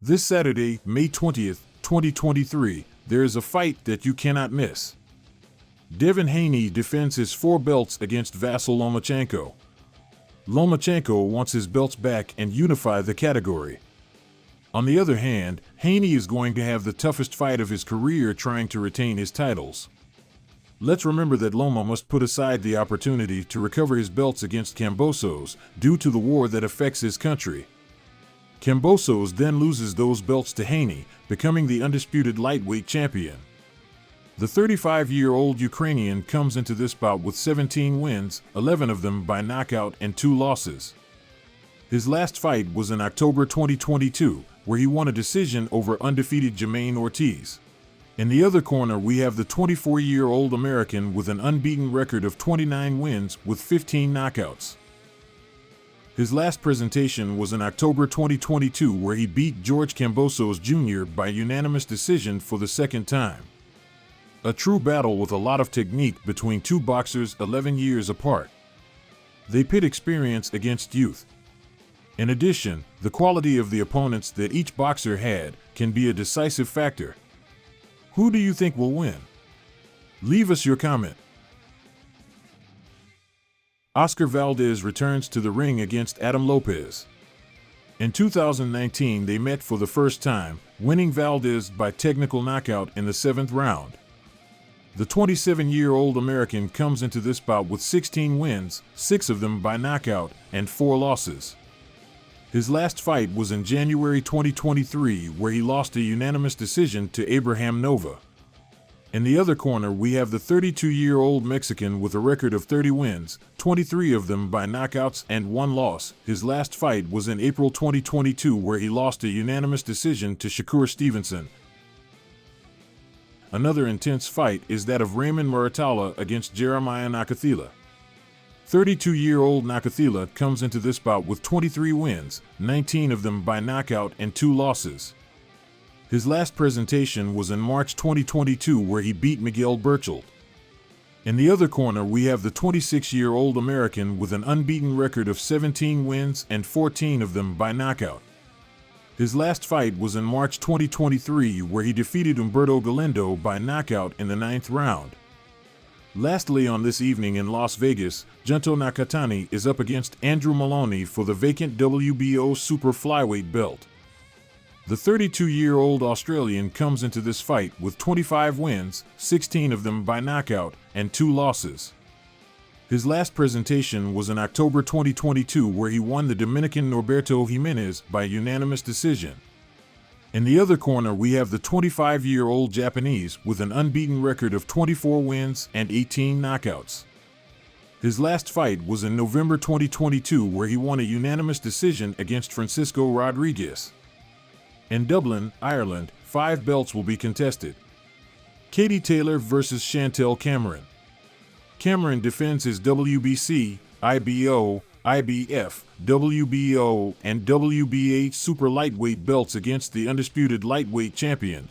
This Saturday, May 20th, 2023, there is a fight that you cannot miss. Devin Haney defends his 4 belts against Vasyl Lomachenko. Lomachanko wants his belts back and unify the category. On the other hand, Haney is going to have the toughest fight of his career trying to retain his titles. Let's remember that Loma must put aside the opportunity to recover his belts against Kambosos due to the war that affects his country. Kambosos then loses those belts to Haney, becoming the undisputed lightweight champion. The 35-year-old Ukrainian comes into this bout with 17 wins, 11 of them by knockout and 2 losses. His last fight was in October 2022, where he won a decision over undefeated Jamaine Ortiz. In the other corner, we have the 24-year-old American with an unbeaten record of 29 wins with 15 knockouts. His last presentation was in October 2022, where he beat George Kambosos Junior by unanimous decision for the second time. A true battle with a lot of technique between two boxers 11 years apart. They pit experience against youth. In addition, the quality of the opponents that each boxer had can be a decisive factor. Who do you think will win? Leave us your comment. Oscar Valdez returns to the ring against Adam Lopez. In 2019, they met for the first time, winning Valdez by technical knockout in the 7th round. The 27-year-old American comes into this bout with 16 wins, 6 of them by knockout, and 4 losses. His last fight was in January 2023, where he lost a unanimous decision to Abraham Nova. In the other corner, we have the 32-year-old Mexican with a record of 30 wins, 23 of them by knockouts and 1 loss. His last fight was in April 2022, where he lost a unanimous decision to Shakur Stevenson. Another intense fight is that of Raymond Muratalla against Jeremiah Nakathila. 32-year-old Nakathila comes into this bout with 23 wins, 19 of them by knockout and 2 losses. His last presentation was in March 2022, where he beat Miguel Berchelt. In the other corner, we have the 26-year-old American with an unbeaten record of 17 wins and 14 of them by knockout. His last fight was in March 2023, where he defeated Humberto Galindo by knockout in the 9th round. Lastly, on this evening in Las Vegas, Junto Nakatani is up against Andrew Maloney for the vacant WBO super flyweight belt. The 32-year-old Australian comes into this fight with 25 wins, 16 of them by knockout, and 2 losses. His last presentation was in October 2022, where he won the Dominican Norberto Jimenez by unanimous decision. In the other corner, we have the 25-year-old Japanese with an unbeaten record of 24 wins and 18 knockouts. His last fight was in November 2022, where he won a unanimous decision against Francisco Rodriguez. In Dublin, Ireland, 5 belts will be contested. Katie Taylor versus Chantel Cameron. Cameron defends his WBC, IBO, IBF, WBO, and WBA super lightweight belts against the undisputed lightweight champion.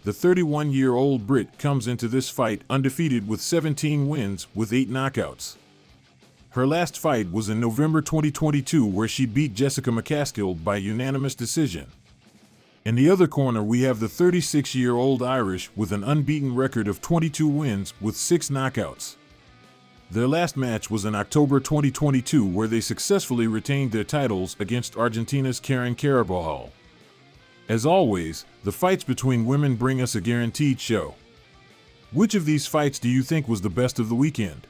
The 31-year-old Brit comes into this fight undefeated with 17 wins with 8 knockouts. Her last fight was in November 2022, where she beat Jessica McCaskill by unanimous decision. In the other corner, we have the 36-year-old Irish with an unbeaten record of 22 wins with 6 knockouts. Their last match was in October 2022, where they successfully retained their titles against Argentina's Karen Caraballo. As always, the fights between women bring us a guaranteed show. Which of these fights do you think was the best of the weekend?